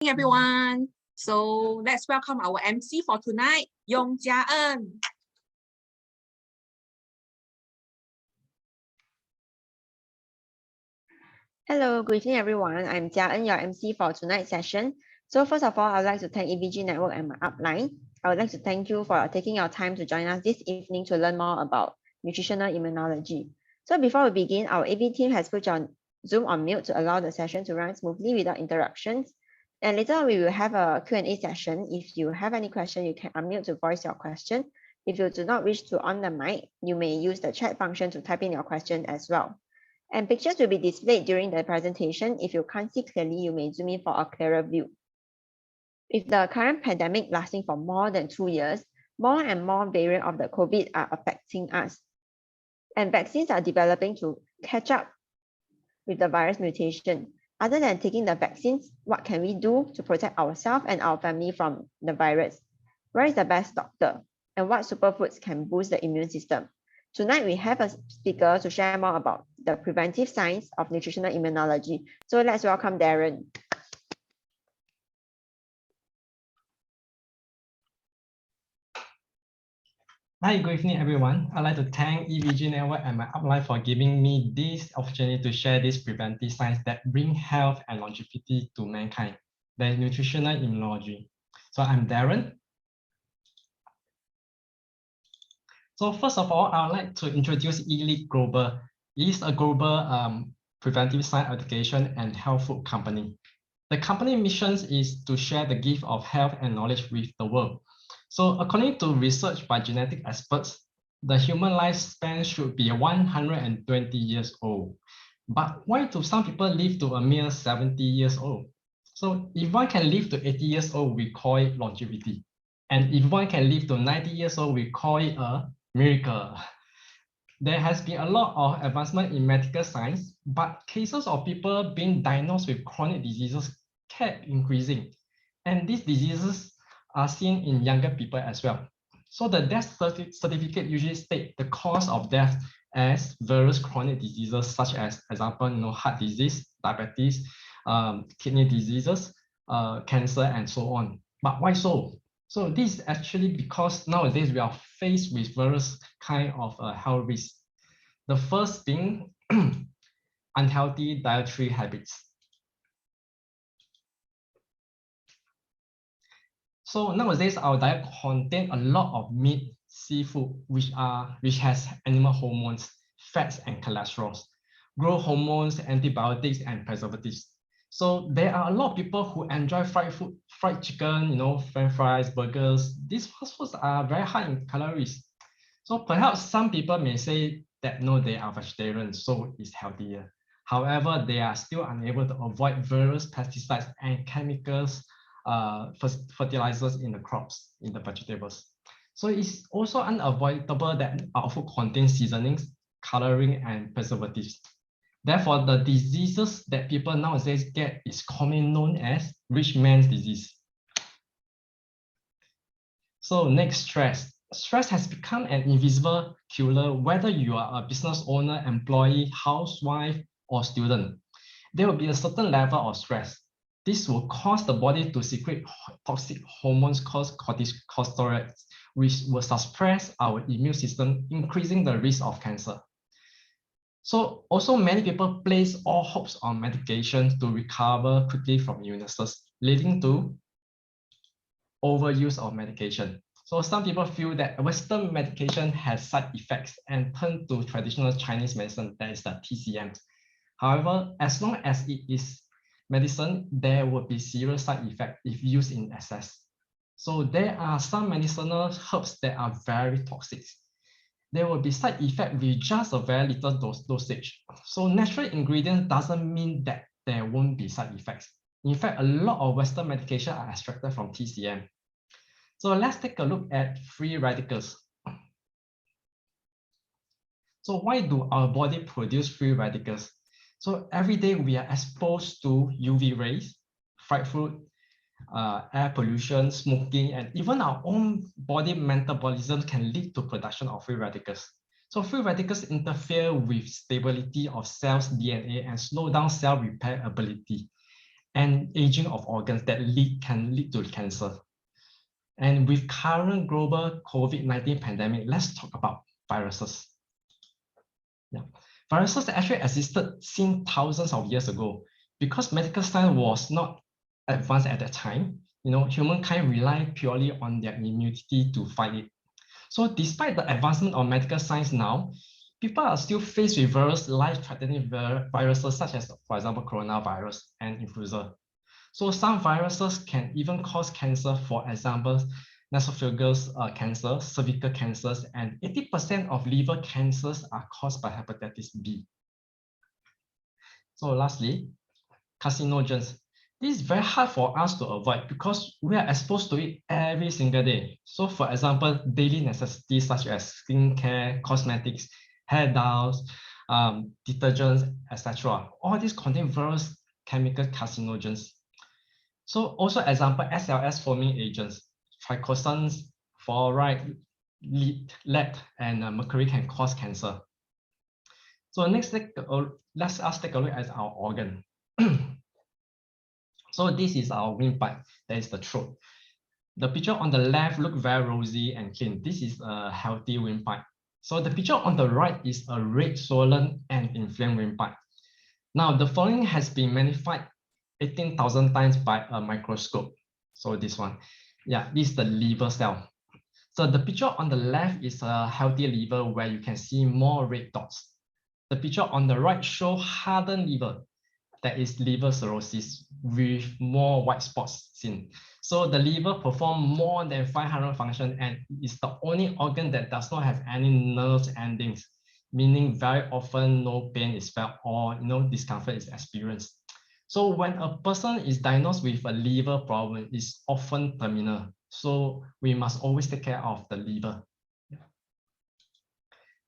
Everyone. So let's welcome our MC for tonight, Yong Jia-en. Hello, good evening everyone. I'm Jia-en, your MC for tonight's session. So first of all, I'd like to thank EVG Network and my upline. I would like to thank you for taking your time to join us this evening to learn more about nutritional immunology. So before we begin, our AV team has put your Zoom on mute to allow the session to run smoothly without interruptions. And later we will have a Q&A session. If you have any question, you can unmute to voice your question. If you do not wish to on the mic, you may use the chat function to type in your question as well. And pictures will be displayed during the presentation. If you can't see clearly, you may zoom in for a clearer view. With the current pandemic lasting for more than 2 years, more and more variants of the COVID are affecting us. And vaccines are developing to catch up with the virus mutation. Other than taking the vaccines, what can we do to protect ourselves and our family from the virus? Where is the best doctor? And what superfoods can boost the immune system? Tonight, we have a speaker to share more about the preventive science of nutritional immunology. So let's welcome Darren. Hi, good evening, everyone. I'd like to thank EVG Network and my upline for giving me this opportunity to share this preventive science that bring health and longevity to mankind, the nutritional immunology. So I'm Darren. So first of all, I would like to introduce Elite Global. It is a global preventive science education and health food company. The company mission is to share the gift of health and knowledge with the world. So according to research by genetic experts, the human lifespan should be 120 years old. But why do some people live to a mere 70 years old? So if one can live to 80 years old, we call it longevity. And if one can live to 90 years old, we call it a miracle. There has been a lot of advancement in medical science, but cases of people being diagnosed with chronic diseases kept increasing. And these diseases are seen in younger people as well. So the death certificate usually state the cause of death as various chronic diseases, such as, example, heart disease, diabetes, kidney diseases, cancer, and so on. But why so? So this is actually because nowadays we are faced with various kind of health risks. The first being unhealthy dietary habits. So nowadays our diet contains a lot of meat, seafood, which has animal hormones, fats, and cholesterol, growth hormones, antibiotics, and preservatives. So there are a lot of people who enjoy fried food, fried chicken, French fries, burgers. These fast foods are very high in calories. So perhaps some people may say that no, they are vegetarian, so it's healthier. However, they are still unable to avoid various pesticides and chemicals, fertilizers in the crops, in the vegetables. So it's also unavoidable that our food contains seasonings, coloring, and preservatives. Therefore, the diseases that people nowadays get is commonly known as rich man's disease. So next, stress. Stress has become an invisible killer, whether you are a business owner, employee, housewife, or student. There will be a certain level of stress. This will cause the body to secrete toxic hormones called corticosteroids, which will suppress our immune system, increasing the risk of cancer. So also many people place all hopes on medications to recover quickly from illnesses, leading to overuse of medication. So some people feel that Western medication has side effects and turn to traditional Chinese medicine, that is the TCMs. However, as long as it is medicine, there will be serious side effects if used in excess. So there are some medicinal herbs that are very toxic. There will be side effect with just a very little dosage. So natural ingredient doesn't mean that there won't be side effects. In fact, a lot of Western medication are extracted from TCM. So let's take a look at free radicals. So why do our body produce free radicals? So every day we are exposed to UV rays, fried food, air pollution, smoking, and even our own body metabolism can lead to production of free radicals. So free radicals interfere with stability of cells' DNA and slow down cell repair ability. and aging of organs that can lead to cancer. And with current global COVID-19 pandemic, let's talk about viruses. Yeah. Viruses actually existed since thousands of years ago. Because medical science was not advanced at that time, humankind relied purely on their immunity to fight it. So despite the advancement of medical science now, people are still faced with various life-threatening viruses such as, for example, coronavirus and influenza. So some viruses can even cause cancer, for example, nasopharyngeal cancer, cervical cancers, and 80% of liver cancers are caused by hepatitis B. So lastly, carcinogens. This is very hard for us to avoid because we are exposed to it every single day. So for example, daily necessities such as skincare, cosmetics, hair dyes, detergents, etc. All these contain various chemical carcinogens. So also example, SLS forming agents, tricosans, fluoride, lead, and mercury can cause cancer. So next, let's take a look at our organ. So this is our windpipe, that is the throat. The picture on the left looks very rosy and clean. This is a healthy windpipe. So the picture on the right is a red, swollen, and inflamed windpipe. Now the following has been magnified 18,000 times by a microscope. So this one, yeah, this is the liver cell. So the picture on the left is a healthy liver where you can see more red dots. The picture on the right shows hardened liver, that is liver cirrhosis with more white spots seen. So the liver performs more than 500 functions and is the only organ that does not have any nerve endings, meaning very often no pain is felt or no discomfort is experienced. So when a person is diagnosed with a liver problem, it's often terminal. So we must always take care of the liver.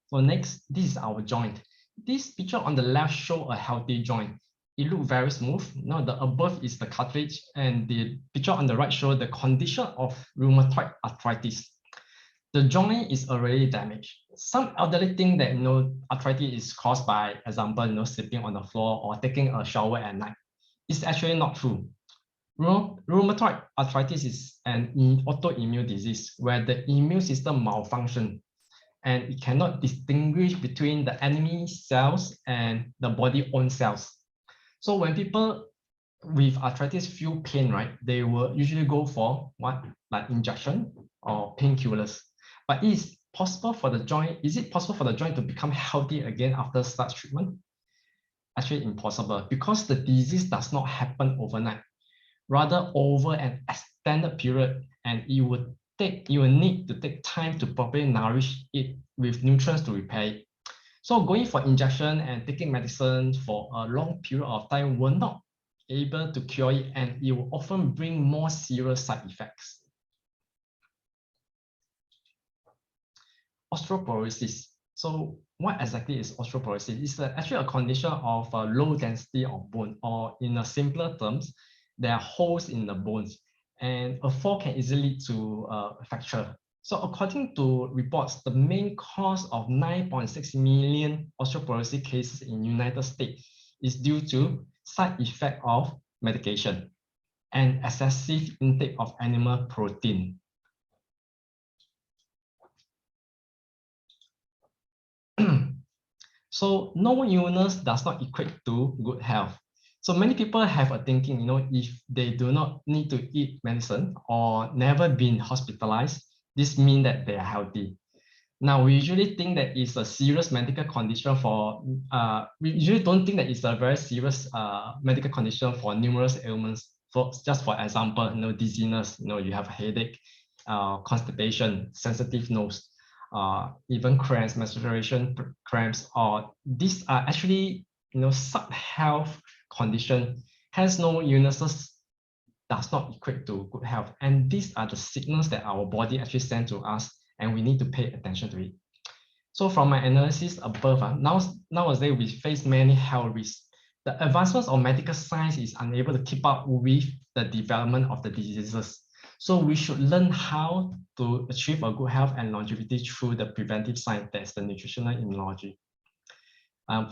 So next, this is our joint. This picture on the left shows a healthy joint. It looks very smooth. Now the above is the cartilage, and the picture on the right shows the condition of rheumatoid arthritis. The joint is already damaged. Some elderly think that arthritis is caused by, example, sleeping on the floor or taking a shower at night. It's actually not true. Rheumatoid arthritis is an autoimmune disease where the immune system malfunctions and it cannot distinguish between the enemy cells and the body own cells. So when people with arthritis feel pain, right, they will usually go for what, like injection or painkillers. But is it possible for the joint to become healthy again after such treatment? Actually impossible, because the disease does not happen overnight, rather over an extended period, and you will need to take time to properly nourish it with nutrients to repair it. So going for injection and taking medicine for a long period of time will not be able to cure it, and it will often bring more serious side effects. Osteoporosis. So what exactly is osteoporosis? It's actually a condition of low density of bone, or in a simpler terms, there are holes in the bones, and a fall can easily lead to fracture. So according to reports, the main cause of 9.6 million osteoporosis cases in the United States is due to side effect of medication and excessive intake of animal protein. So no illness does not equate to good health. So many people have a thinking, if they do not need to eat medicine or never been hospitalized, this means that they are healthy. Now, we usually think that it's a serious medical condition we usually don't think that it's a very serious medical condition for numerous ailments. Just for example, dizziness, you have a headache, constipation, sensitive nose, even cramps, menstruation cramps, or these are actually, sub-health condition. Hence, no illnesses does not equate to good health. And these are the signals that our body actually sends to us, and we need to pay attention to it. So from my analysis above, nowadays we face many health risks. The advancements of medical science is unable to keep up with the development of the diseases. So we should learn how to achieve a good health and longevity through the preventive science, that's the nutritional immunology.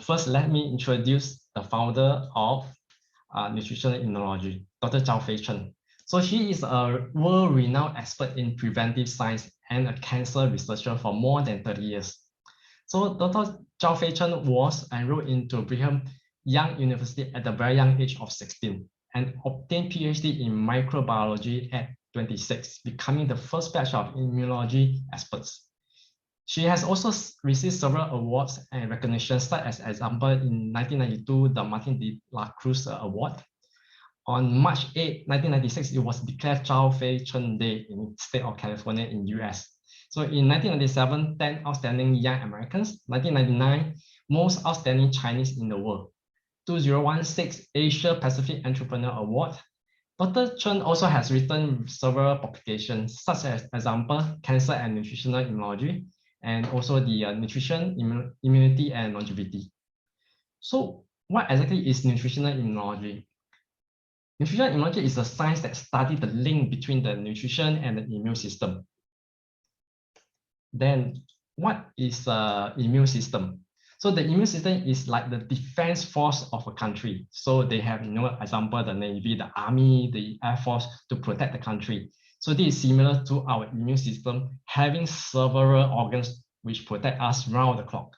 First, let me introduce the founder of nutritional immunology, Dr. Zhao Fei Chen. So she is a world-renowned expert in preventive science and a cancer researcher for more than 30 years. So Dr. Zhao Fei Chen was enrolled into Brigham Young University at the very young age of 16 and obtained PhD in microbiology at 26, becoming the first batch of immunology experts. She has also received several awards and recognitions, such as example in 1992, the Martin de la Cruz Award. On March 8, 1996, it was declared Zhao Fei Chen Day in the state of California in US. So in 1997, 10 outstanding young Americans, 1999, most outstanding Chinese in the world, 2016 Asia Pacific Entrepreneur Award. Dr. Chen also has written several publications, such as example, Cancer and Nutritional Immunology, and also the Nutrition, Immunity, and Longevity. So what exactly is nutritional immunology? Nutritional immunology is a science that studies the link between the nutrition and the immune system. Then what is the immune system? So the immune system is like the defense force of a country. So they have, example, the Navy, the Army, the Air Force to protect the country. So this is similar to our immune system, having several organs which protect us round the clock.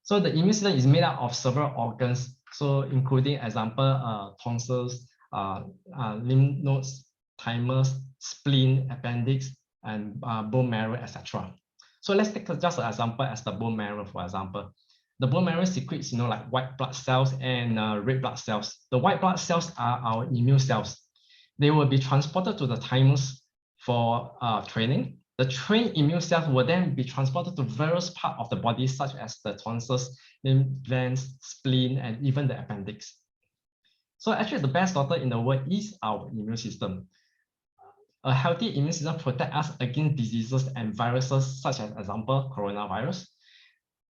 So the immune system is made up of several organs, so including example, tonsils, lymph nodes, thymus, spleen, appendix, and bone marrow, etc. So let's take just an example as the bone marrow, for example. The bone marrow secretes, like white blood cells and red blood cells. The white blood cells are our immune cells. They will be transported to the thymus for training. The trained immune cells will then be transported to various parts of the body, such as the tonsils, lymph glands, spleen, and even the appendix. So actually, the best doctor in the world is our immune system. A healthy immune system protects us against diseases and viruses, such as example, coronavirus.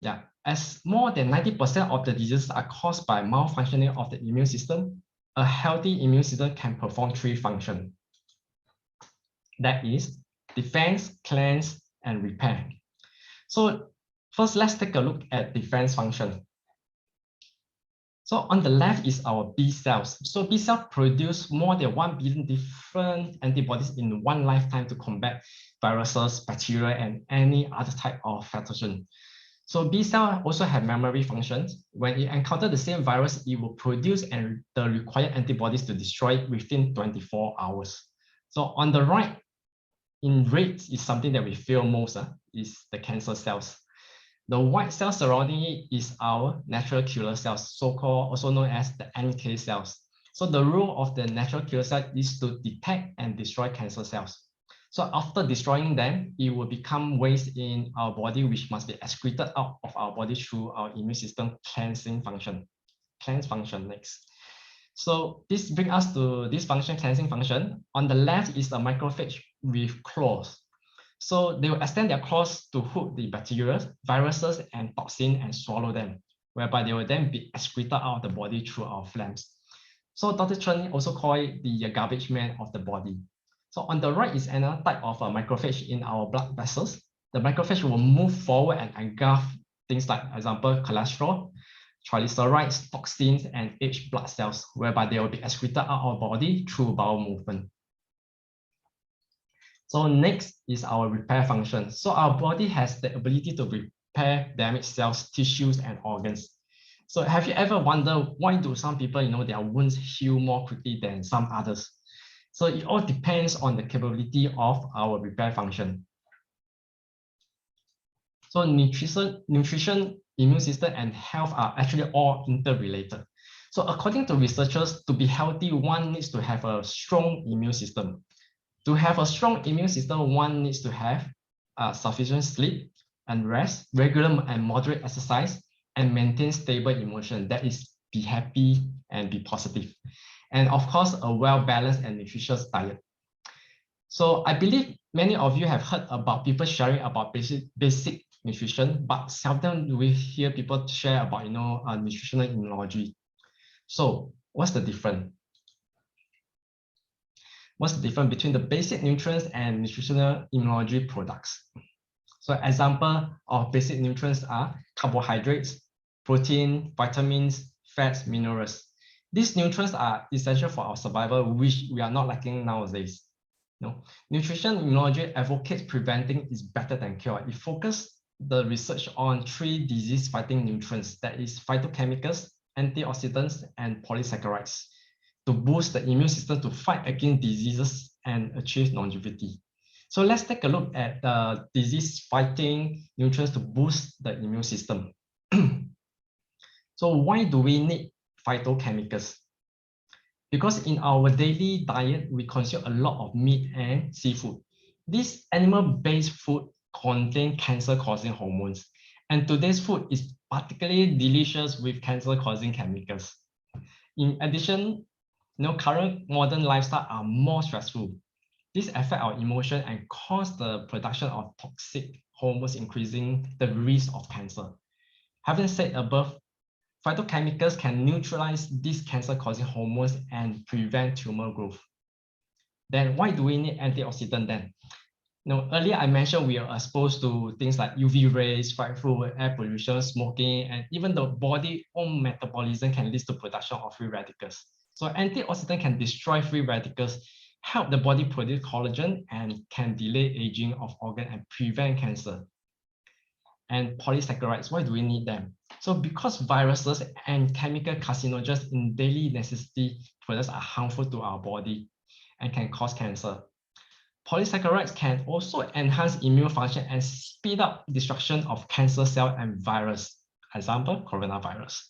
Yeah, as more than 90% of the diseases are caused by malfunctioning of the immune system, a healthy immune system can perform 3 functions. That is defense, cleanse, and repair. So first, let's take a look at defense function. So on the left is our B cells. So B cells produce more than 1 billion different antibodies in one lifetime to combat viruses, bacteria, and any other type of pathogen. So B cells also have memory functions. When it encounters the same virus, it will produce the required antibodies to destroy it within 24 hours. So on the right, in red, is something that we feel most, is the cancer cells. The white cells surrounding it is our natural killer cells, so-called, also known as the NK cells. So the role of the natural killer cell is to detect and destroy cancer cells. So after destroying them, it will become waste in our body, which must be excreted out of our body through our immune system cleansing function. Cleanse function next. So this brings us to this function, cleansing function. On the left is a macrophage with claws. So they will extend their claws to hook the bacteria, viruses, and toxins and swallow them, whereby they will then be excreted out of the body through our phlegms. So Dr. Chen also called it the garbage man of the body. So on the right is another type of macrophage in our blood vessels. The macrophage will move forward and engulf things like, example, cholesterol, triglycerides, toxins, and aged blood cells, whereby they will be excreted out of our body through bowel movement. So next is our repair function. So our body has the ability to repair damaged cells, tissues, and organs. So have you ever wondered why do some people, their wounds heal more quickly than some others? So it all depends on the capability of our repair function. So nutrition, immune system, and health are actually all interrelated. So according to researchers, to be healthy, one needs to have a strong immune system. To have a strong immune system, one needs to have sufficient sleep and rest, regular and moderate exercise, and maintain stable emotion. That is, be happy and be positive. And of course, a well-balanced and nutritious diet. So I believe many of you have heard about people sharing about basic nutrition, but seldom do we hear people share about, nutritional immunology. So what's the difference? What's the difference between the basic nutrients and nutritional immunology products? So example of basic nutrients are carbohydrates, protein, vitamins, fats, minerals. These nutrients are essential for our survival, which we are not lacking nowadays. Nutrition immunology advocates preventing is better than cure. It focuses the research on 3 disease-fighting nutrients, that is phytochemicals, antioxidants, and polysaccharides, to boost the immune system to fight against diseases and achieve longevity. So let's take a look at the disease-fighting nutrients to boost the immune system. So why do we need phytochemicals? Because in our daily diet, we consume a lot of meat and seafood. This animal-based food contain cancer-causing hormones, and today's food is particularly delicious with cancer-causing chemicals. In addition, current modern lifestyle are more stressful. This affects our emotion and cause the production of toxic hormones, increasing the risk of cancer. Having said above, phytochemicals can neutralize these cancer-causing hormones and prevent tumor growth. Then why do we need antioxidant then? Earlier I mentioned we are exposed to things like UV rays, fried food, air pollution, smoking, and even the body's own metabolism can lead to production of free radicals. So antioxidant can destroy free radicals, help the body produce collagen, and can delay aging of organ and prevent cancer. And polysaccharides, why do we need them? So because viruses and chemical carcinogens in daily necessity products are harmful to our body and can cause cancer. Polysaccharides can also enhance immune function and speed up destruction of cancer cell and virus, example, coronavirus.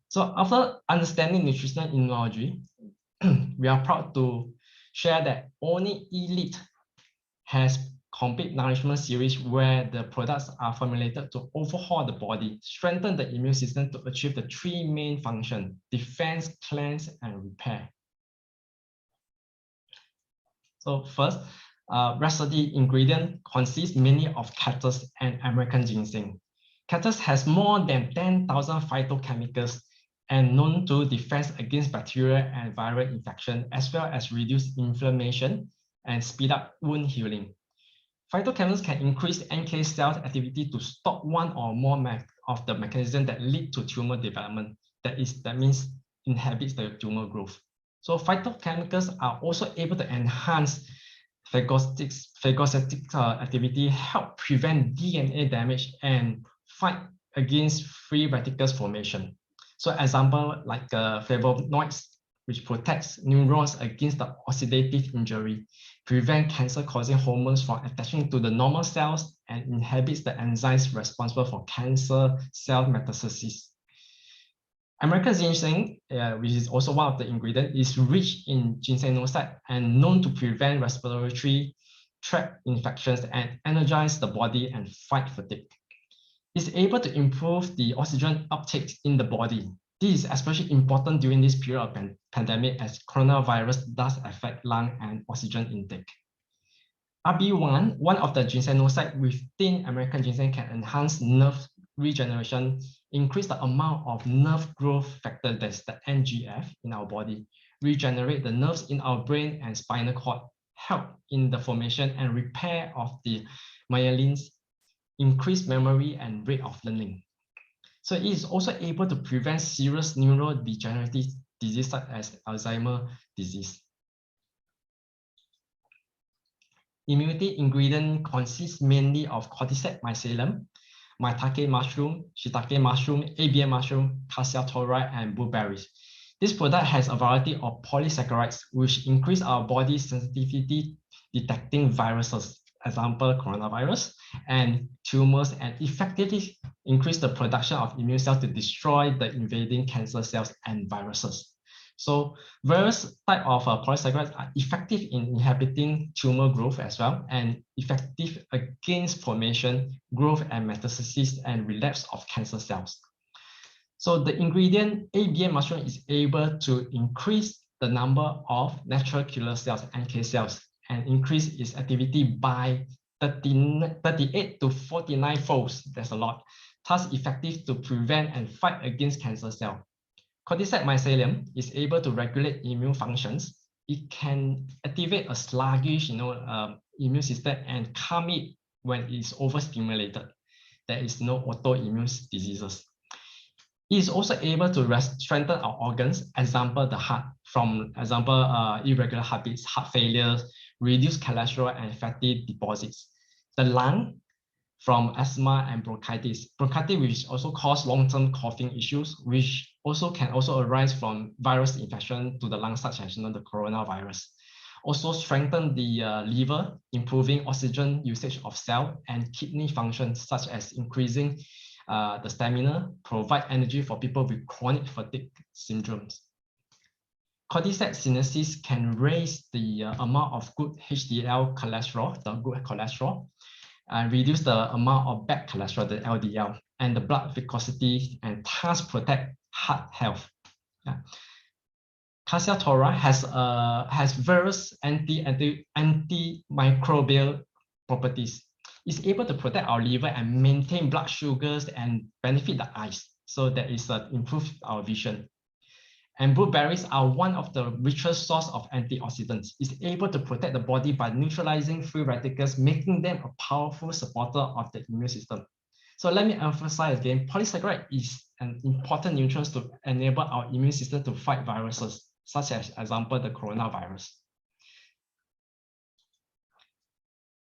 So after understanding nutritional immunology, we are proud to share that only Elite has complete nourishment series where the products are formulated to overhaul the body, strengthen the immune system to achieve the 3 main functions: defense, cleanse, and repair. So first, recipe ingredient consists mainly of cactus and American ginseng. Cactus has more than 10,000 phytochemicals and known to defend against bacterial and viral infection, as well as reduce inflammation and speed up wound healing. Phytochemicals can increase NK cells activity to stop one or more of the mechanisms that lead to tumor development. That means inhibits the tumor growth. So phytochemicals are also able to enhance phagocytic activity, help prevent DNA damage, and fight against free radicals formation. So example like flavonoids, which protects neurons against the oxidative injury, prevent cancer-causing hormones from attaching to the normal cells, and inhibits the enzymes responsible for cancer cell metastasis. American ginseng, which is also one of the ingredients, is rich in ginsenoside and known to prevent respiratory tract infections and energize the body and fight fatigue. It's able to improve the oxygen uptake in the body. This is especially important during this period of pandemic, as coronavirus does affect lung and oxygen intake. RB1, one of the ginsenoside within American ginseng, can enhance nerve regeneration, increase the amount of nerve growth factor, that's the NGF, in our body, regenerate the nerves in our brain and spinal cord, help in the formation and repair of the myelins, increase memory and rate of learning. So it is also able to prevent serious neurodegenerative disease such as Alzheimer's disease. Immunity ingredient consists mainly of cordyceps mycelium, maitake mushroom, shiitake mushroom, ABM mushroom, cassia tori, and blueberries. This product has a variety of polysaccharides which increase our body's sensitivity detecting viruses, example coronavirus, and tumors, and effectively increase the production of immune cells to destroy the invading cancer cells and viruses. So various types of polysaccharides are effective in inhibiting tumor growth as well, and effective against formation, growth, and metastasis and relapse of cancer cells. So the ingredient ABM mushroom is able to increase the number of natural killer cells, NK cells, and increase its activity by 38 to 49 folds. That's a lot. Thus effective to prevent and fight against cancer cells. Cordyceps mycelium is able to regulate immune functions. It can activate a sluggish immune system and calm it when it's overstimulated. There is no autoimmune diseases. It is also able to strengthen our organs, example, the heart, from example, irregular heartbeats, heart failure, reduce cholesterol and fatty deposits. The lung, from asthma and bronchitis. Bronchitis, which also cause long-term coughing issues, which can also arise from virus infection to the lungs, such as the coronavirus. Also strengthen the liver, improving oxygen usage of cell and kidney function, such as increasing the stamina, provide energy for people with chronic fatigue syndromes. Cordyceps sinensis can raise the amount of good HDL cholesterol, the good cholesterol, and reduce the amount of bad cholesterol, the LDL, and the blood viscosity, and thus protect heart health. Yeah. Cassiatora has various antimicrobial properties. It's able to protect our liver and maintain blood sugars and benefit the eyes. So that is improve our vision. And blueberries are one of the richest source of antioxidants. It's able to protect the body by neutralizing free radicals, making them a powerful supporter of the immune system. So let me emphasize again, polysaccharide is an important nutrient to enable our immune system to fight viruses, such as example, the coronavirus.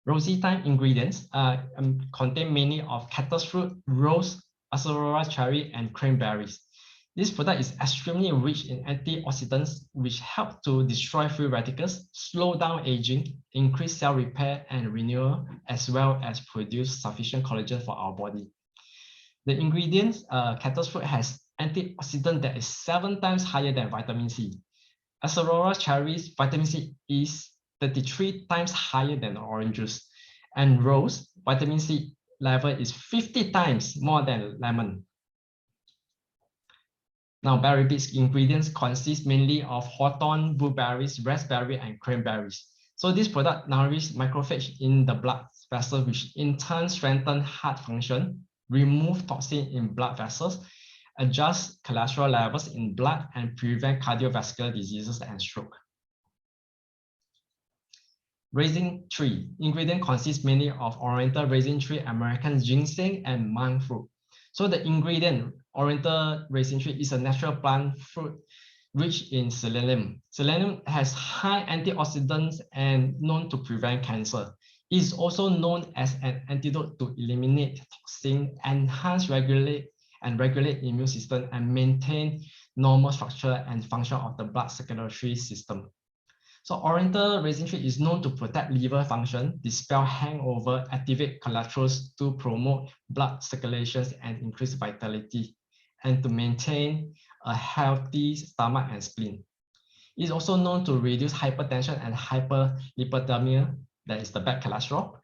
Rosy thyme ingredients contain mainly of cactus fruit, rose, acerola cherry, and cranberries. This product is extremely rich in antioxidants, which help to destroy free radicals, slow down aging, increase cell repair and renewal, as well as produce sufficient collagen for our body. The ingredients, cactus fruit has antioxidant that is 7 times higher than vitamin C. Acerola cherries, vitamin C is 33 times higher than orange juice. And rose, vitamin C level is 50 times more than lemon. Now, berry bits ingredients consist mainly of hawthorn, blueberries, raspberry, and cranberries. So this product nourishes macrophage in the blood vessel, which in turn strengthen heart function, remove toxin in blood vessels, adjust cholesterol levels in blood, and prevent cardiovascular diseases and stroke. Raisin tree ingredient consists mainly of oriental raisin tree, American ginseng, and monk fruit. So the ingredient oriental raisin tree is a natural plant fruit rich in selenium. Selenium has high antioxidants and known to prevent cancer. It is also known as an antidote to eliminate toxin, enhance regulate immune system, and maintain normal structure and function of the blood circulatory system. So oriental raisin tree is known to protect liver function, dispel hangover, activate cholesterol to promote blood circulation and increase vitality, and to maintain a healthy stomach and spleen. It is also known to reduce hypertension and hyperlipidemia, that is the bad cholesterol.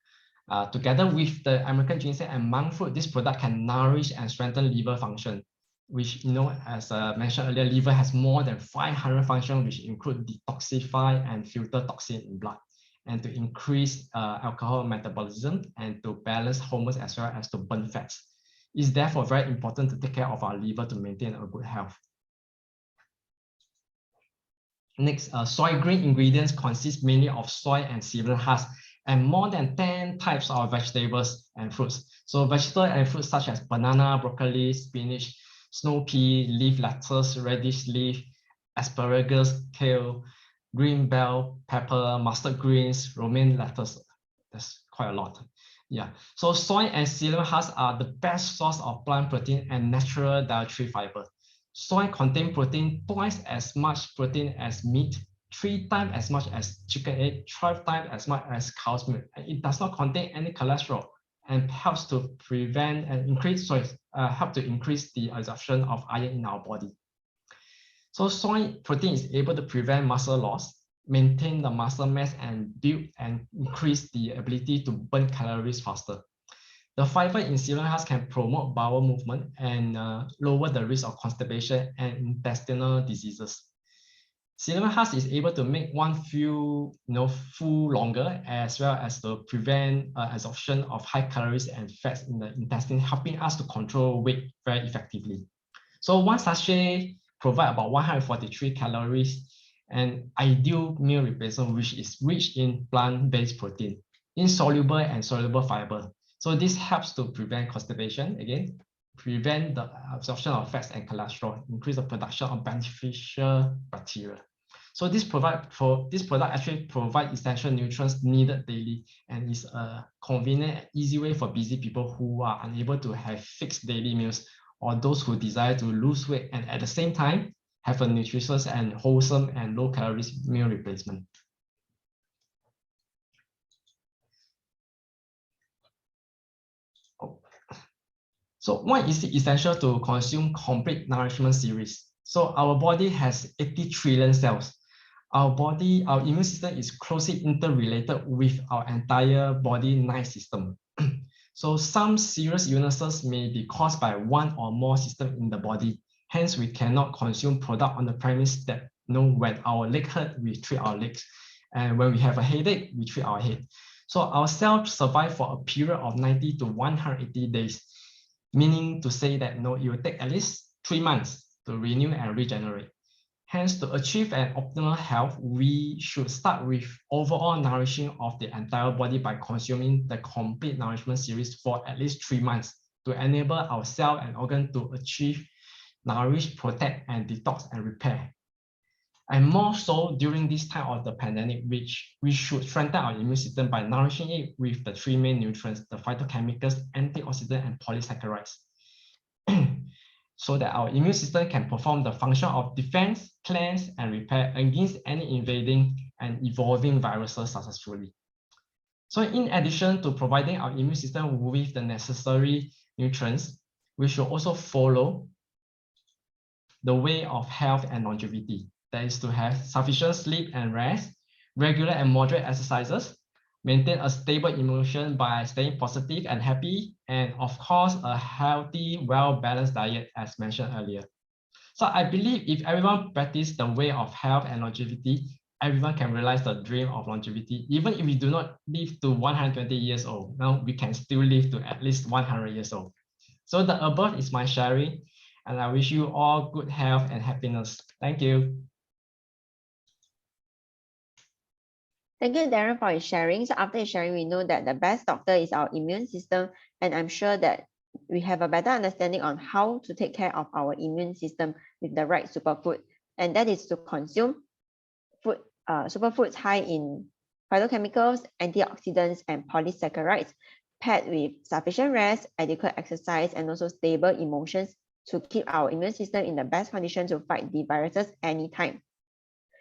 Together with the American ginseng and monk fruit, this product can nourish and strengthen liver function, which, as mentioned earlier, liver has more than 500 functions, which include detoxify and filter toxin in blood, and to increase alcohol metabolism, and to balance hormones, as well as to burn fats. It's therefore very important to take care of our liver to maintain a good health. Next, soy green ingredients consist mainly of soy and cereal husks, and more than 10 types of vegetables and fruits. So vegetables and fruits such as banana, broccoli, spinach, snow pea, leaf lettuce, radish leaf, asparagus, kale, green bell pepper, mustard greens, romaine lettuce. That's quite a lot. Yeah. So soy and cereal husks are the best source of plant protein and natural dietary fiber. Soy contains protein twice as much protein as meat, 3 times as much as chicken egg, 12 times as much as cow's milk. And it does not contain any cholesterol and helps to prevent and increase the absorption of iron in our body. So soy protein is able to prevent muscle loss, maintain the muscle mass, and build and increase the ability to burn calories faster. The fiber in cereal husks can promote bowel movement and lower the risk of constipation and intestinal diseases. Cereal husk is able to make one feel full longer, as well as to prevent absorption of high calories and fats in the intestine, helping us to control weight very effectively. So one sachet provides about 143 calories, and ideal meal replacement, which is rich in plant-based protein, insoluble and soluble fiber. So this helps to prevent constipation again, prevent the absorption of fats and cholesterol, increase the production of beneficial bacteria. So this product actually provides essential nutrients needed daily and is a convenient and easy way for busy people who are unable to have fixed daily meals, or those who desire to lose weight and at the same time have a nutritious and wholesome and low calories meal replacement. So why is it essential to consume complete nourishment series? So our body has 80 trillion cells. Our immune system is closely interrelated with our entire body nerve system. So some serious illnesses may be caused by one or more systems in the body. Hence, we cannot consume product on the premise that when our leg hurt, we treat our legs. And when we have a headache, we treat our head. So our cells survive for a period of 90 to 180 days, meaning to say that it will take at least 3 months to renew and regenerate. Hence, to achieve an optimal health, we should start with overall nourishing of the entire body by consuming the complete nourishment series for at least 3 months to enable our cell and organ to achieve nourish, protect, and detox and repair. And more so during this time of the pandemic, which we should strengthen our immune system by nourishing it with the 3 main nutrients, the phytochemicals, antioxidant, and polysaccharides. So that our immune system can perform the function of defense, cleanse, and repair against any invading and evolving viruses successfully. So in addition to providing our immune system with the necessary nutrients, we should also follow the way of health and longevity. That is to have sufficient sleep and rest, regular and moderate exercises, maintain a stable emotion by staying positive and happy, and of course, a healthy, well-balanced diet as mentioned earlier. So I believe if everyone practices the way of health and longevity, everyone can realize the dream of longevity. Even if we do not live to 120 years old, now we can still live to at least 100 years old. So the above is my sharing, and I wish you all good health and happiness. Thank you. Thank you, Darren, for your sharing. So after your sharing, we know that the best doctor is our immune system, and I'm sure that we have a better understanding on how to take care of our immune system with the right superfood, and that is to consume food, superfoods high in phytochemicals, antioxidants, and polysaccharides, paired with sufficient rest, adequate exercise, and also stable emotions to keep our immune system in the best condition to fight the viruses anytime.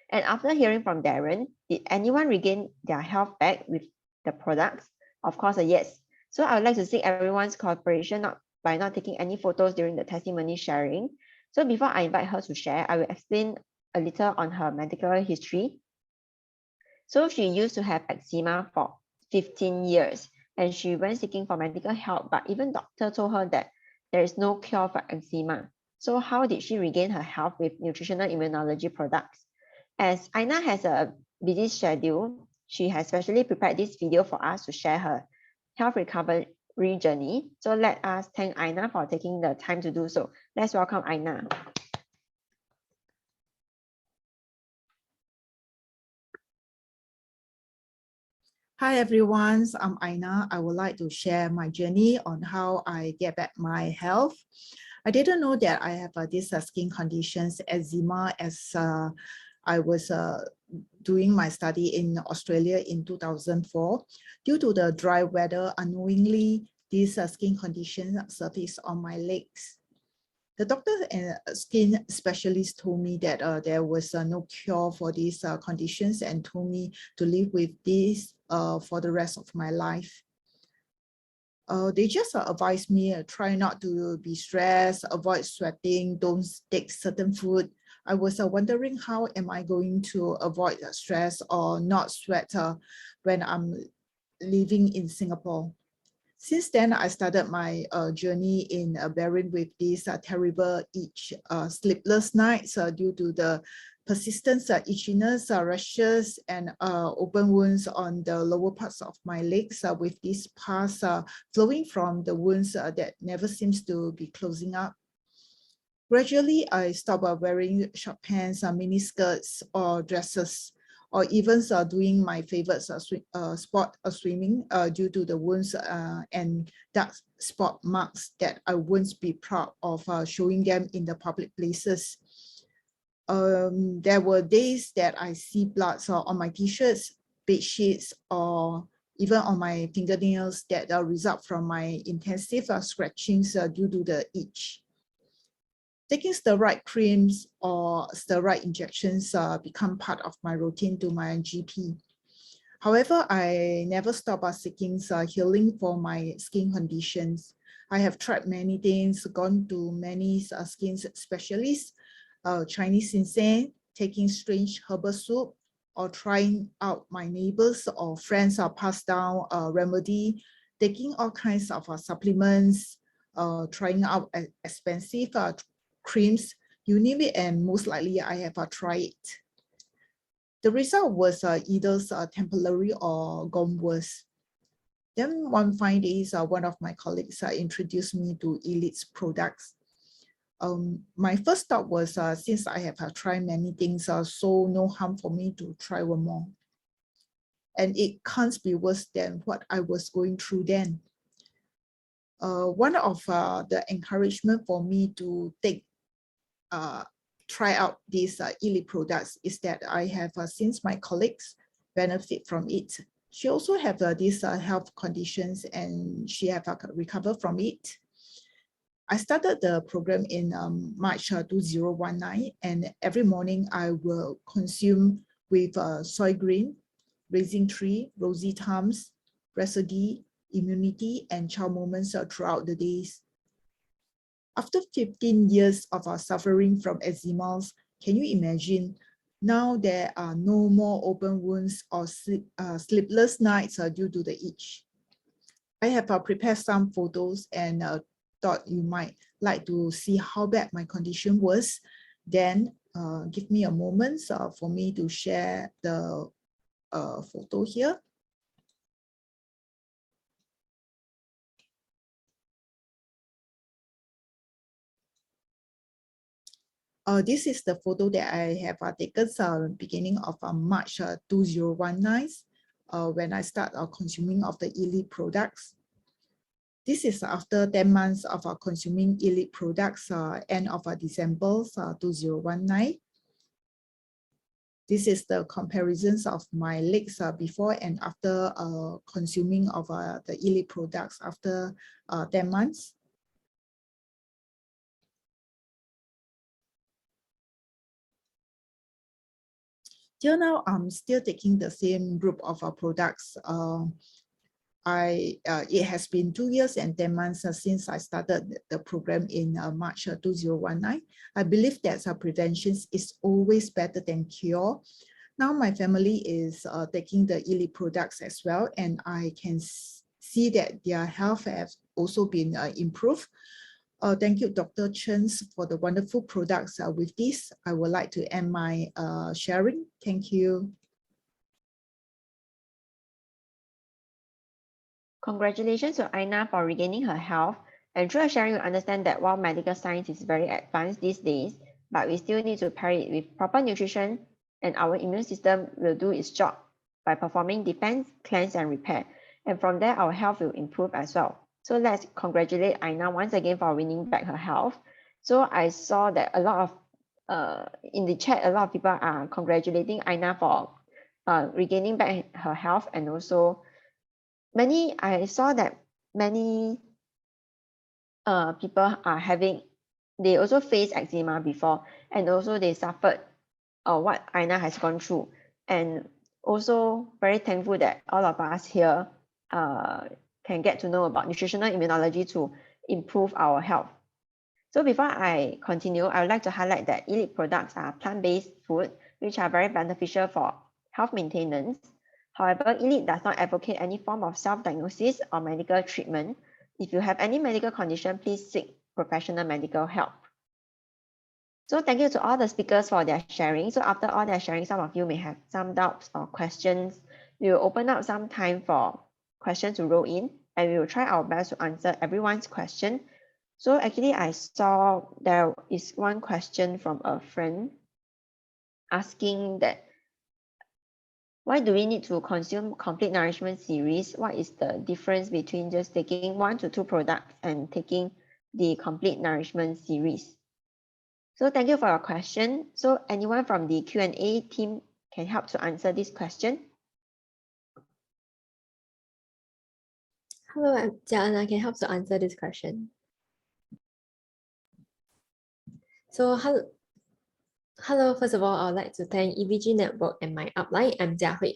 And after hearing from Darren, did anyone regain their health back with the products? Of course, a yes. So I would like to seek everyone's cooperation by not taking any photos during the testimony sharing. So before I invite her to share, I will explain a little on her medical history. So she used to have eczema for 15 years and she went seeking for medical help, but even doctor told her that there is no cure for eczema. So how did she regain her health with nutritional immunology products? As Aina has a busy schedule, she has specially prepared this video for us to share her health recovery journey. So let us thank Aina for taking the time to do so. Let's welcome Aina. Hi everyone, I'm Aina. I would like to share my journey on how I get back my health. I didn't know that I have this skin conditions, eczema, as I was doing my study in Australia in 2004. Due to the dry weather, unknowingly, these skin conditions surfaced on my legs. The doctor and skin specialist told me that there was no cure for these conditions and told me to live with this for the rest of my life. They just advised me try not to be stressed, avoid sweating, don't take certain food. I was wondering how am I going to avoid stress or not sweat when I'm living in Singapore. Since then, I started my journey in bearing with these terrible sleepless nights due to the persistent itchiness, rashes, and open wounds on the lower parts of my legs with these pus flowing from the wounds that never seems to be closing up. Gradually, I stopped wearing short pants, mini skirts, or dresses. or even doing my favorite sport, swimming, due to the wounds and dark spot marks that I won't be proud of showing them in the public places. There were days that I see blood on my t-shirts, bed sheets, or even on my fingernails that result from my intensive scratchings due to the itch. Taking steroid creams or steroid injections become part of my routine to my GP. However, I never stop seeking healing for my skin conditions. I have tried many things, gone to many skin specialists, Chinese ginseng, taking strange herbal soup, or trying out my neighbors or friends passed down remedy, taking all kinds of supplements, trying out expensive creams, you name it, and most likely I have tried it. The result was either temporary or gone worse. Then one fine day, one of my colleagues introduced me to Elite's products. My first thought was, since I have tried many things, so no harm for me to try one more. And it can't be worse than what I was going through then. One of the encouragement for me to try out these Elite products is that I have since my colleagues benefit from it. She also have these health conditions and she have recovered from it. I started the program in March 2019, and every morning I will consume with soy green, raising tree, rosy thumbs, rhapsody, immunity, and child moments throughout the days. After 15 years of suffering from eczema, can you imagine? Now there are no more open wounds or sleepless nights due to the itch. I have prepared some photos and thought you might like to see how bad my condition was. Then give me a moment for me to share the photo here. This is the photo that I have taken beginning of March 2019 when I start consuming of the Elite products. This is after 10 months of consuming Elite products, end of December 2019. This is the comparisons of my legs before and after consuming of the Elite products after 10 months. Till now, I'm still taking the same group of products. It has been 2 years and 10 months since I started the program in March 2019. I believe that prevention is always better than cure. Now my family is taking the Elite products as well, and I can see that their health has also been improved. Thank you, Dr. Chen, for the wonderful products. With this, I would like to end my sharing. Thank you. Congratulations to Aina for regaining her health. And through her sharing, we understand that while medical science is very advanced these days, but we still need to pair it with proper nutrition, and our immune system will do its job by performing defense, cleanse, and repair. And from there, our health will improve as well. So let's congratulate Aina once again for winning back her health. So I saw that a lot of, in the chat, a lot of people are congratulating Aina for regaining back her health, and also I saw that many people are they also face eczema before, and also they suffered what Aina has gone through. And also very thankful that all of us here can get to know about nutritional immunology to improve our health. So before I continue, I would like to highlight that Elite products are plant-based food, which are very beneficial for health maintenance. However, Elite does not advocate any form of self-diagnosis or medical treatment. If you have any medical condition, please seek professional medical help. So thank you to all the speakers for their sharing. So after all their sharing, some of you may have some doubts or questions. We will open up some time for questions to roll in, and we will try our best to answer everyone's question. So actually, I saw there is one question from a friend asking that Why do we need to consume complete nourishment series? What is the difference between just taking 1 to 2 products and taking the complete nourishment series? So thank you for your question. So anyone from the Q&A team can help to answer this question? Hello, I'm Jia, I can help to answer this question. So hello, first of all, I would like to thank EVG Network and my upline. I'm Jia Hui.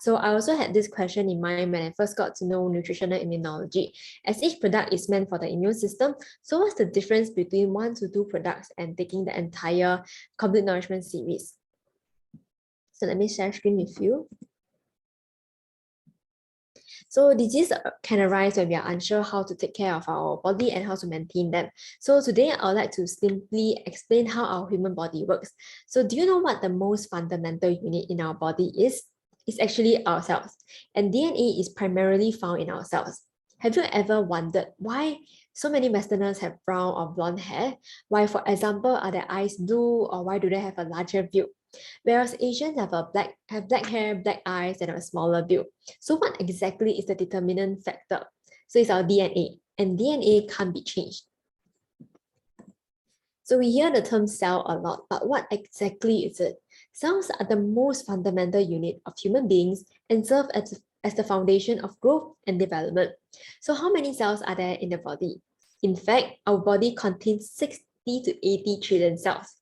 So I also had this question in mind when I first got to know nutritional immunology. As each product is meant for the immune system, so what's the difference between 1 to 2 products and taking the entire complete nourishment series? So let me share screen with you. So disease can arise when we are unsure how to take care of our body and how to maintain them. So today I would like to simply explain how our human body works. So do you know what the most fundamental unit in our body is? It's actually our cells. And DNA is primarily found in our cells. Have you ever wondered why so many Westerners have brown or blonde hair? Why, for example, are their eyes blue, or why do they have a larger build? Whereas Asians have black hair, black eyes, and a smaller build. So what exactly is the determinant factor? So it's our DNA, and DNA can't be changed. So we hear the term cell a lot, but what exactly is it? Cells are the most fundamental unit of human beings and serve as the foundation of growth and development. So how many cells are there in the body? In fact, our body contains 60 to 80 trillion cells.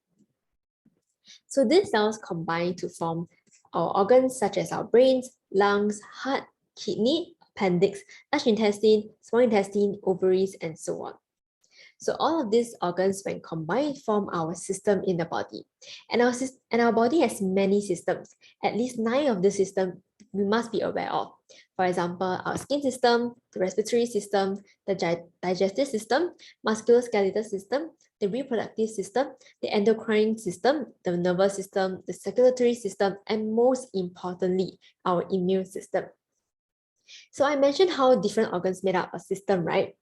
So these cells combine to form our organs such as our brains, lungs, heart, kidney, appendix, large intestine, small intestine, ovaries, and so on. So all of these organs, when combined, form our system in the body. And our body has many systems. At least 9 of the systems we must be aware of. For example, our skin system, the respiratory system, the digestive system, musculoskeletal system, the reproductive system, the endocrine system, the nervous system, the circulatory system, and most importantly, our immune system. So I mentioned how different organs made up a system, right?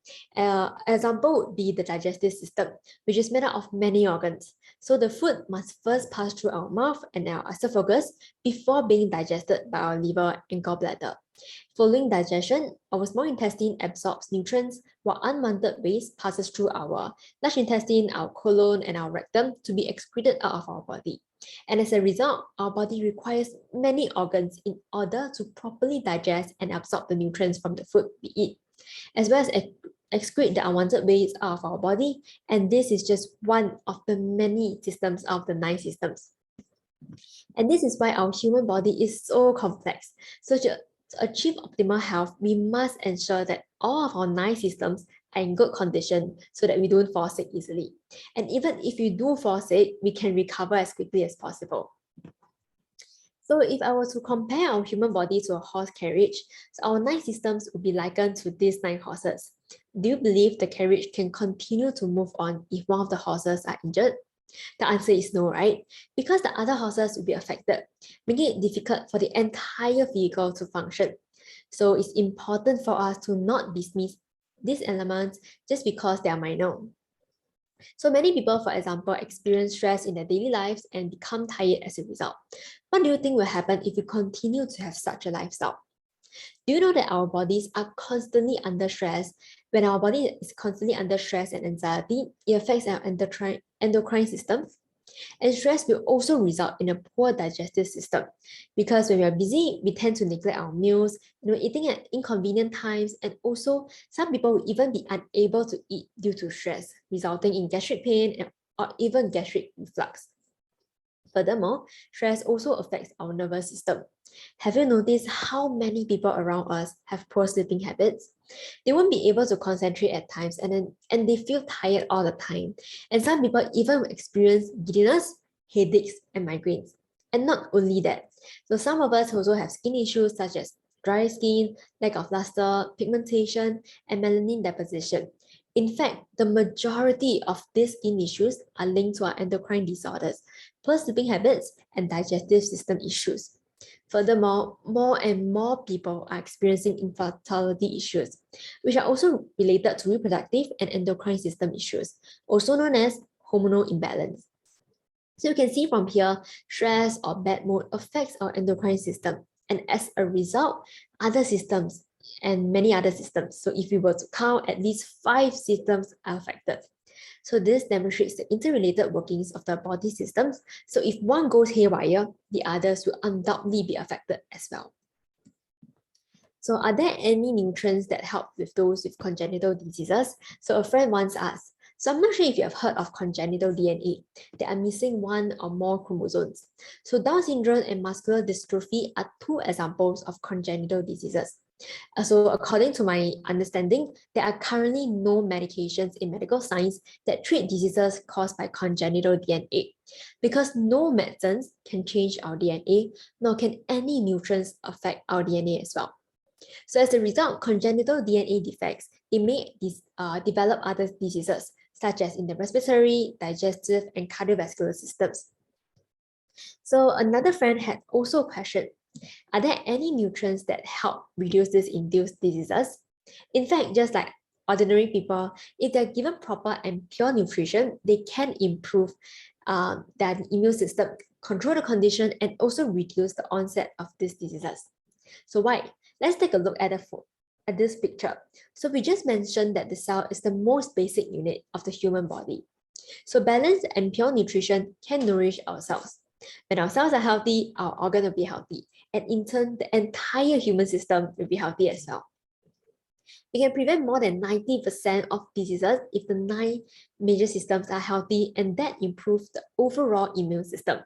Example would be the digestive system, which is made up of many organs. So the food must first pass through our mouth and our esophagus before being digested by our liver and gallbladder. Following digestion, our small intestine absorbs nutrients, while unwanted waste passes through our large intestine, our colon, and our rectum to be excreted out of our body. And as a result, our body requires many organs in order to properly digest and absorb the nutrients from the food we eat, as well as excrete the unwanted waste out of our body. And this is just one of the many systems of the 9 systems. And this is why our human body is so complex. So to achieve optimal health, we must ensure that all of our 9 systems are in good condition so that we don't fall sick easily. And even if we do fall sick, we can recover as quickly as possible. So if I were to compare our human body to a horse carriage, so our 9 systems would be likened to these 9 horses. Do you believe the carriage can continue to move on if one of the horses are injured? The answer is no, right? Because the other horses will be affected, making it difficult for the entire vehicle to function. So it's important for us to not dismiss these elements just because they are minor. So many people, for example, experience stress in their daily lives and become tired as a result. What do you think will happen if we continue to have such a lifestyle? Do you know that our bodies are constantly under stress? When our body is constantly under stress and anxiety, it affects our endocrine system. And stress will also result in a poor digestive system, because when we are busy, we tend to neglect our meals, eating at inconvenient times, and also some people will even be unable to eat due to stress, resulting in gastric pain or even gastric reflux. Furthermore, stress also affects our nervous system. Have you noticed how many people around us have poor sleeping habits? They won't be able to concentrate at times and they feel tired all the time. And some people even experience giddiness, headaches, and migraines. And not only that, so some of us also have skin issues such as dry skin, lack of luster, pigmentation, and melanin deposition. In fact, the majority of these skin issues are linked to our endocrine disorders, poor sleeping habits, and digestive system issues. Furthermore, more and more people are experiencing infertility issues, which are also related to reproductive and endocrine system issues, also known as hormonal imbalance. So you can see from here, stress or bad mood affects our endocrine system, and as a result, other systems and many other systems. So if we were to count, at least 5 systems are affected. So this demonstrates the interrelated workings of the body systems. So if one goes haywire, the others will undoubtedly be affected as well. So are there any nutrients that help with those with congenital diseases? So a friend once asked, so I'm not sure if you have heard of congenital DNA. They are missing one or more chromosomes. So Down syndrome and muscular dystrophy are 2 examples of congenital diseases. So according to my understanding, there are currently no medications in medical science that treat diseases caused by congenital DNA, because no medicines can change our DNA, nor can any nutrients affect our DNA as well. So as a result, congenital DNA defects, they may develop other diseases, such as in the respiratory, digestive, and cardiovascular systems. So another friend had also questioned, are there any nutrients that help reduce these induced diseases? In fact, just like ordinary people, if they're given proper and pure nutrition, they can improve their immune system, control the condition, and also reduce the onset of these diseases. So why? Let's take a look at this picture. So we just mentioned that the cell is the most basic unit of the human body. So balanced and pure nutrition can nourish our cells. When our cells are healthy, our organ will be healthy. And in turn, the entire human system will be healthy as well. We can prevent more than 90% of diseases if the 9 major systems are healthy, and that improves the overall immune system.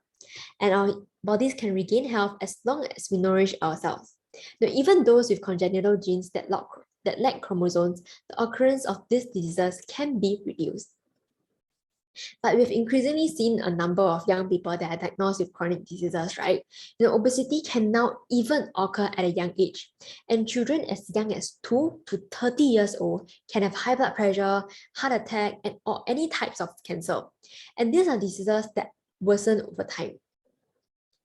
And our bodies can regain health as long as we nourish ourselves. Now, even those with congenital genes that lack chromosomes, the occurrence of these diseases can be reduced. But we've increasingly seen a number of young people that are diagnosed with chronic diseases, right? Obesity can now even occur at a young age. And children as young as 2 to 30 years old can have high blood pressure, heart attack, or any types of cancer. And these are diseases that worsen over time.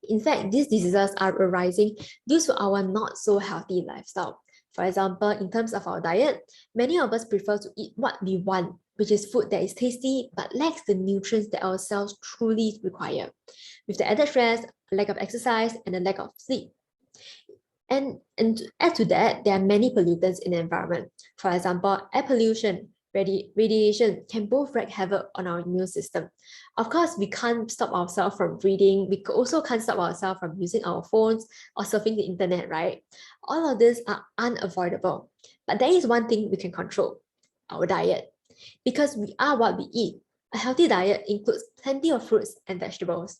In fact, these diseases are arising due to our not so healthy lifestyle. For example, in terms of our diet, many of us prefer to eat what we want, which is food that is tasty but lacks the nutrients that our cells truly require, with the added stress, lack of exercise, and a lack of sleep. And to add to that, there are many pollutants in the environment. For example, air pollution, radiation can both wreak havoc on our immune system. Of course, we can't stop ourselves from breathing. We also can't stop ourselves from using our phones or surfing the internet, right? All of this are unavoidable. But there is one thing we can control, our diet. Because we are what we eat. A healthy diet includes plenty of fruits and vegetables.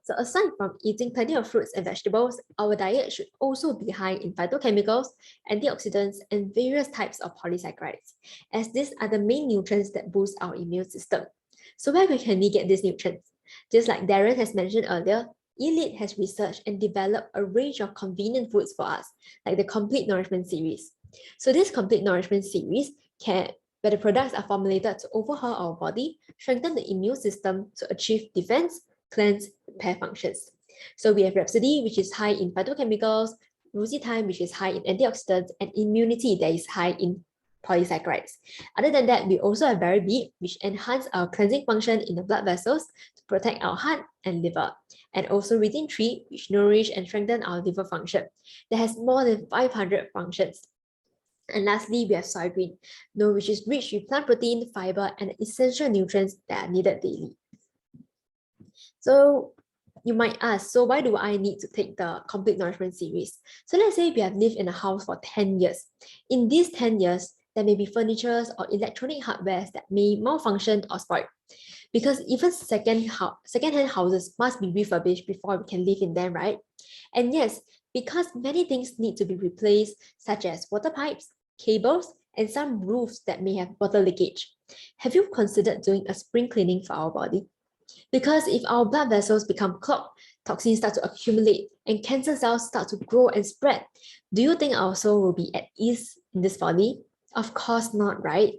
So aside from eating plenty of fruits and vegetables, our diet should also be high in phytochemicals, antioxidants, and various types of polysaccharides, as these are the main nutrients that boost our immune system. So where can we get these nutrients? Just like Darren has mentioned earlier, Elite has researched and developed a range of convenient foods for us, like the Complete Nourishment series. So this Complete Nourishment series where the products are formulated to overhaul our body, strengthen the immune system to achieve defense, cleanse, repair functions. So we have Rhapsody, which is high in phytochemicals, Rosy Thyme, which is high in antioxidants, and Immunity, that is high in polysaccharides. Other than that, we also have Berry Beet, which enhance our cleansing function in the blood vessels to protect our heart and liver. And also Retin 3, which nourish and strengthen our liver function. That has more than 500 functions. And lastly, we have Soy Green, which is rich with plant protein, fiber, and essential nutrients that are needed daily. So you might ask, so why do I need to take the Complete Nourishment series? So let's say we have lived in a house for 10 years. In these 10 years, there may be furniture or electronic hardware that may malfunction or spoil. Because even second-hand houses must be refurbished before we can live in them, right? And yes, because many things need to be replaced, such as water pipes, cables, and some roofs that may have water leakage. Have you considered doing a spring cleaning for our body? Because if our blood vessels become clogged, toxins start to accumulate and cancer cells start to grow and spread, do you think our soul will be at ease in this body? Of course not, right?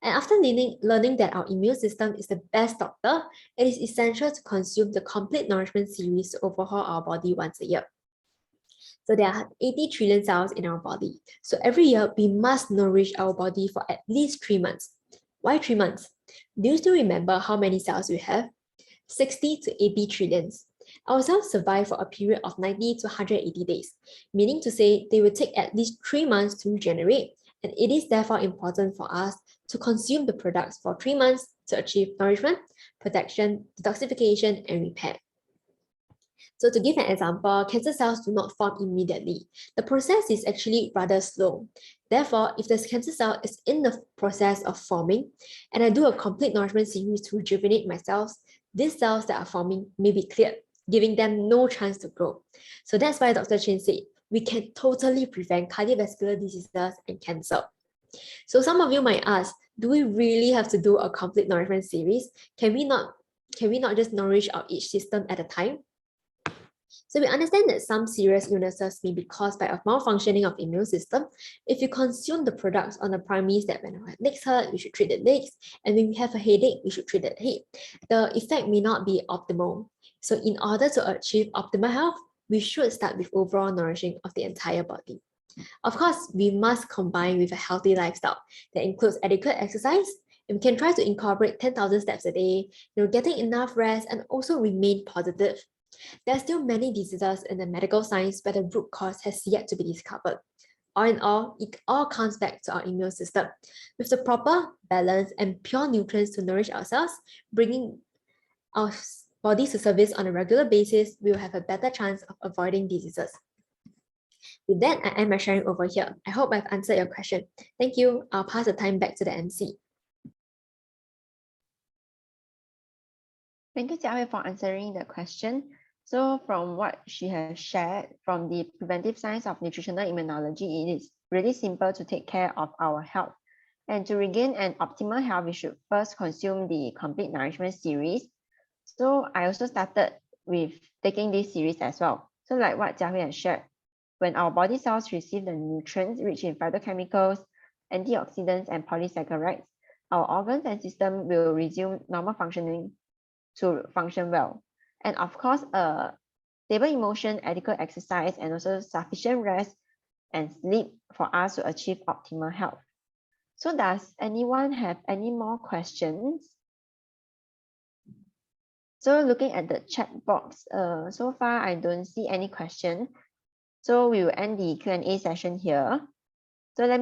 And after learning that our immune system is the best doctor, it is essential to consume the Complete Nourishment series to overhaul our body once a year. So there are 80 trillion cells in our body. So every year, we must nourish our body for at least 3 months. Why 3 months? Do you still remember how many cells we have? 60 to 80 trillions. Our cells survive for a period of 90 to 180 days, meaning to say they will take at least 3 months to regenerate, and it is therefore important for us to consume the products for 3 months to achieve nourishment, protection, detoxification, and repair. So to give an example, cancer cells do not form immediately. The process is actually rather slow. Therefore, if the cancer cell is in the process of forming, and I do a complete nourishment series to rejuvenate my cells, these cells that are forming may be cleared, giving them no chance to grow. So that's why Dr. Chen said, we can totally prevent cardiovascular diseases and cancer. So some of you might ask, do we really have to do a complete nourishment series? Can we not just nourish our each system at a time? So we understand that some serious illnesses may be caused by a malfunctioning of immune system. If you consume the products on the premise that when our legs hurt, we should treat the legs, and when we have a headache, we should treat the head, the effect may not be optimal. So in order to achieve optimal health, we should start with overall nourishing of the entire body. Of course, we must combine with a healthy lifestyle that includes adequate exercise, and we can try to incorporate 10,000 steps a day, getting enough rest, and also remain positive. There are still many diseases in the medical science where the root cause has yet to be discovered. All in all, it all comes back to our immune system. With the proper balance and pure nutrients to nourish ourselves, bringing our bodies to service on a regular basis, we will have a better chance of avoiding diseases. With that, I end my sharing over here. I hope I've answered your question. Thank you. I'll pass the time back to the MC. Thank you, Jiawei, for answering the question. So from what she has shared from the preventive science of nutritional immunology, it is really simple to take care of our health. And to regain an optimal health, we should first consume the complete nourishment series. So I also started with taking this series as well. So like what Jiawei has shared, when our body cells receive the nutrients rich in phytochemicals, antioxidants, and polysaccharides, our organs and system will resume normal functioning to function well. And of course, stable emotion, adequate exercise, and also sufficient rest and sleep for us to achieve optimal health. So does anyone have any more questions? So looking at the chat box, so far I don't see any question. So we will end the Q&A session here. So let me